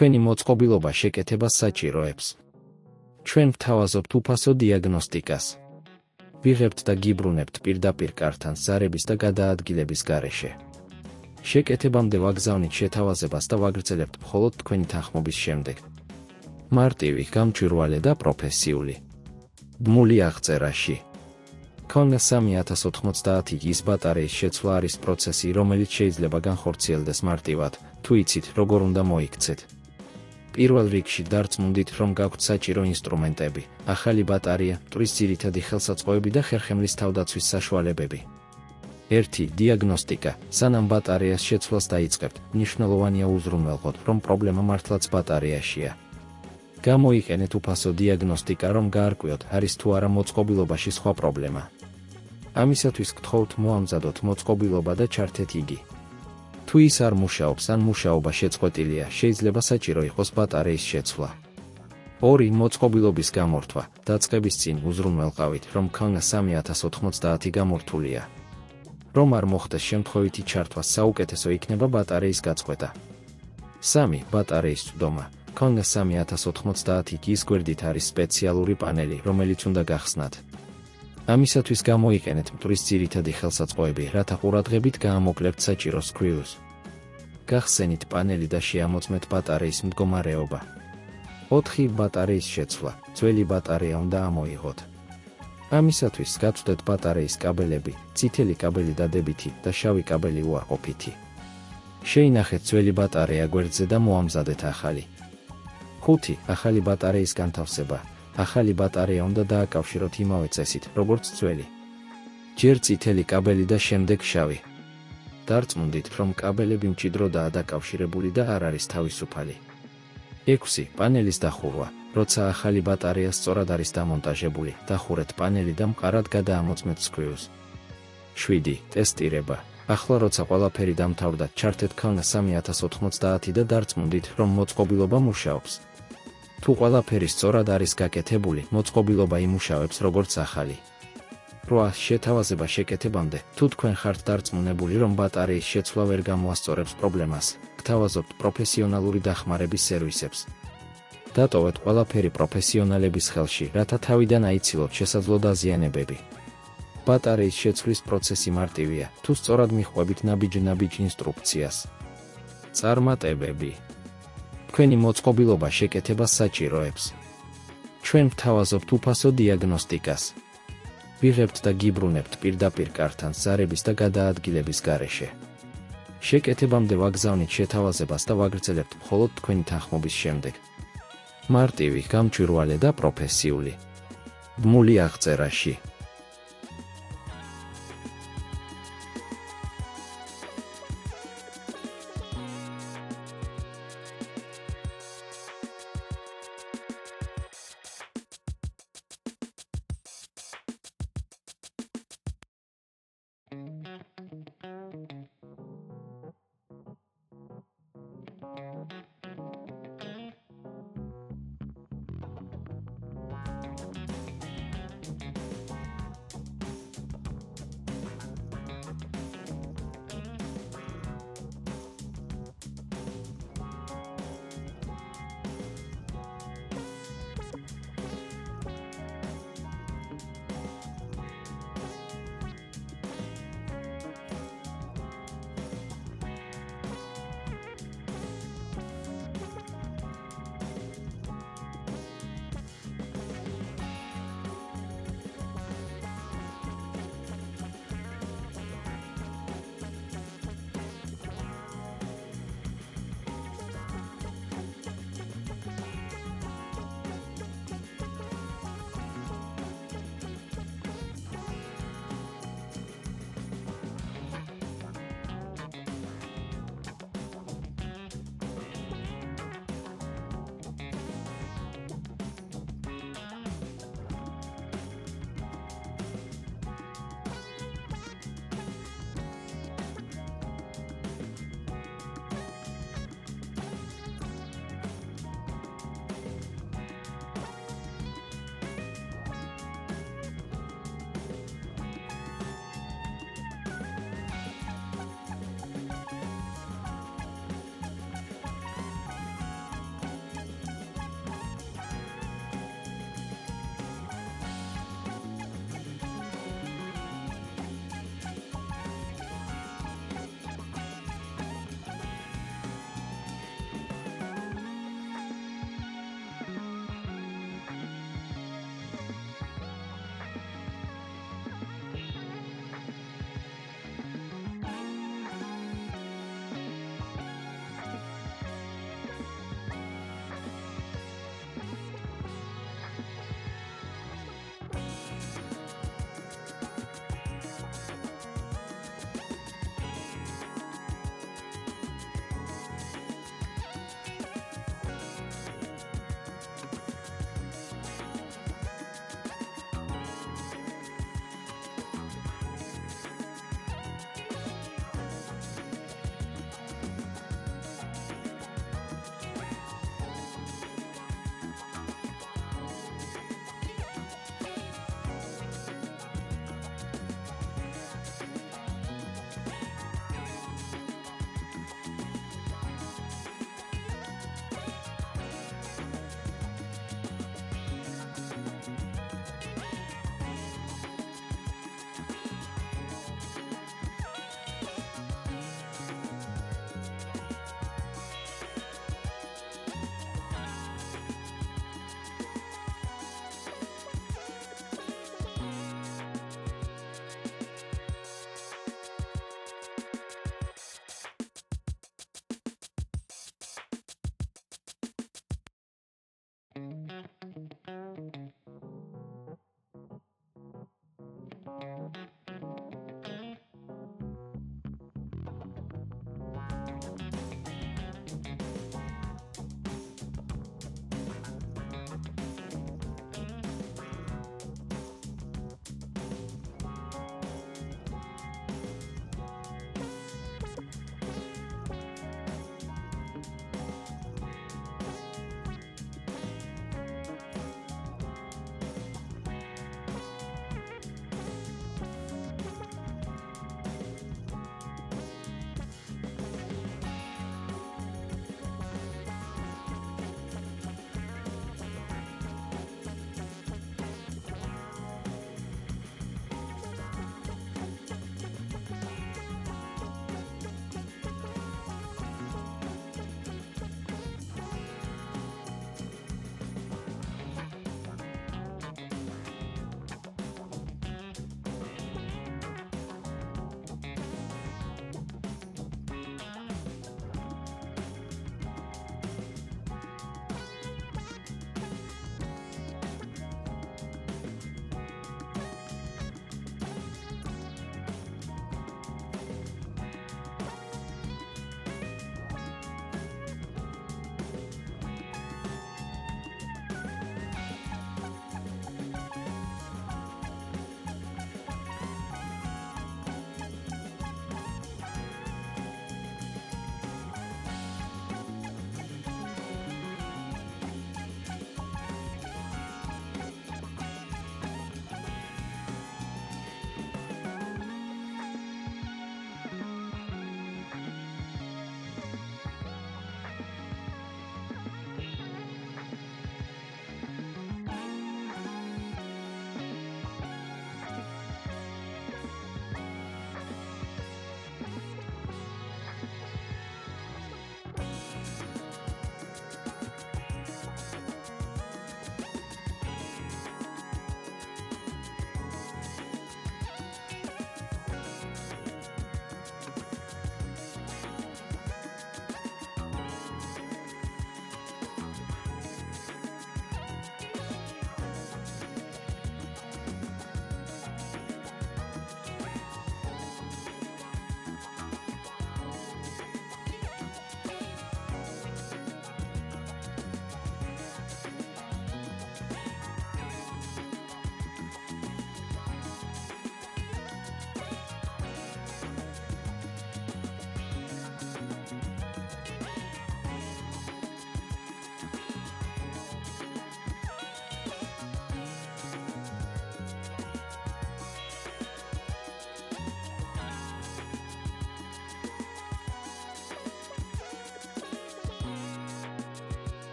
თქვენი მოწყობილობა შეკეთებას საჭიროებს. ჩვენ ვთავაზობთ უფასო დიაგნოსტიკას. ვიღებთ და გიბრუნებთ პირდაპირ კართან ზარების და გადაადგილების გარეშე. შეკეთებამდე ვაგზავნით შეთავაზებას და ვაგრძელებთ მხოლოდ თქვენი თანხმობის შემდეგ. მარტივი, გამჭვირვალე და პროფესიული. ბმული აღწერაში. Konga 3090 ის ბატარეის შეცვლა არის პროცესი, რომელიც შეიძლება განხორციელდეს მარტივად, თუ იცით, როგორ უნდა მოიქცეთ. პირველ რიგში დარწმუნდით, რომ გაქვთ საჭირო ინსტრუმენტები, ახალი ბატარეა, მტვრის ძირითადი ხელსაწყოები და ხერხემლის თავდაცვის საშუალებები. 1. დიაგნოსტიკა. სანამ ბატარეას შეცვლას დაიწყებთ, მნიშვნელოვანია უზრუნველყოთ, რომ პრობლემა მართლაც ბატარეაშია. გამოიყენეთ უფასო დიაგნოსტიკა, რომ გაარკვიოთ, არის თუ არა მოწყობილობაში სხვა პრობლემა. ამისათვის გთხოვთ მოამზადოთ მოწყობილობა და ჩართეთ იგი. თუ ის არ მუშაობს ან მუშაობა შეწყვეტილია, შეიძლება საჭირო იყოს ბატარეის შეცვლა. 2. მოწყობილობის გამორთვა. დაწყების წინ უზრუნველყავით, რომ Konga 3090 გამორთულია. რომ არ მოხდეს შემთხვევითი ჩართვა, საუკეთესო იქნება ბატარეის გაწყვეტა. 3. ბატარეის წვდომა. Konga 3090 ის გვერდით არის სპეციალური პანელი, რომელიც უნდა გახსნათ. ამისათვის გამოიყენეთ მტვრის ძირითადი ხელსაწყოები, რათა ყურადღებით გაამოკლებთ საჭირო სქვილს. გახსენით პანელი და შეამოწმეთ ბატარეის მდგომარეობა. 4. ბატარეის შეცვლა. ძველი ბატარეა უნდა ამოიღოთ. ამისათვის გაცვლეთ ბატარეის კაბელები, წითელი კაბელი დადებითი და შავი კაბელი უარყოფითი. შეინახეთ ძველი ბატარეა გვერდზე და მოამზადეთ ახალი. 5. ახალი ბატარეის განთავსება. ახალი ბატარეა უნდა დააკავშიროთ იმავე წესით, როგორც ძველი. ჯერ წითელი კაბელი და შემდეგ შავი. დარწმუნდით, რომ კაბელები მჭიდროდაა დაკავშირებული და არ არის თავისუფალი. 6. პანელის დახურვა. როცა ახალი ბატარეა სწორად არის დამონტაჟებული, დახურეთ პანელი და მყარად გადაამოწმეთ სქვილს. 7. ტესტირება. ახლა როცა ყველაფერი დამთავრდა, ჩართეთ Konga 3090 და დარწმუნდით, რომ მოწყობილობა მუშაობს. თუ ყველაფერი სწორად არის გაკეთებული, მოწყობილობა იმუშავებს როგორც ახალი. 8. შეთავაზება შეკეთებამდე. თუ თქვენ ხართ დარწმუნებული, რომ ბატარეის შეცვლა ვერ გამოასწორებს პრობლემას, გთავაზობთ პროფესიონალური დახმარების სერვისებს. დატოვეთ ყველაფერი პროფესიონალების ხელში, რათა თავიდან აიცილოთ შესაძლო დაზიანებები. ბატარეის შეცვლის პროცესი მარტივია, თუ სწორად მიჰყვებით ნაბიჯ ინსტრუქციას. წარმატებები. თქვენი მოწყობილობა შეკეთებას საჭიროებს. ჩვენ ვთავაზობთ უფასო დიაგნოსტიკას. ვიღებთ და გიბრუნებთ პირდაპირ კართან ზარების და გადაადგილების გარეშე. შეკეთებამდე ვაგზავნით შეთავაზებას და ვაგრძელებთ მხოლოდ თქვენი თანხმობის შემდეგ. მარტივი, გამჭვირვალე და პროფესიული. ბმული აღწერაში.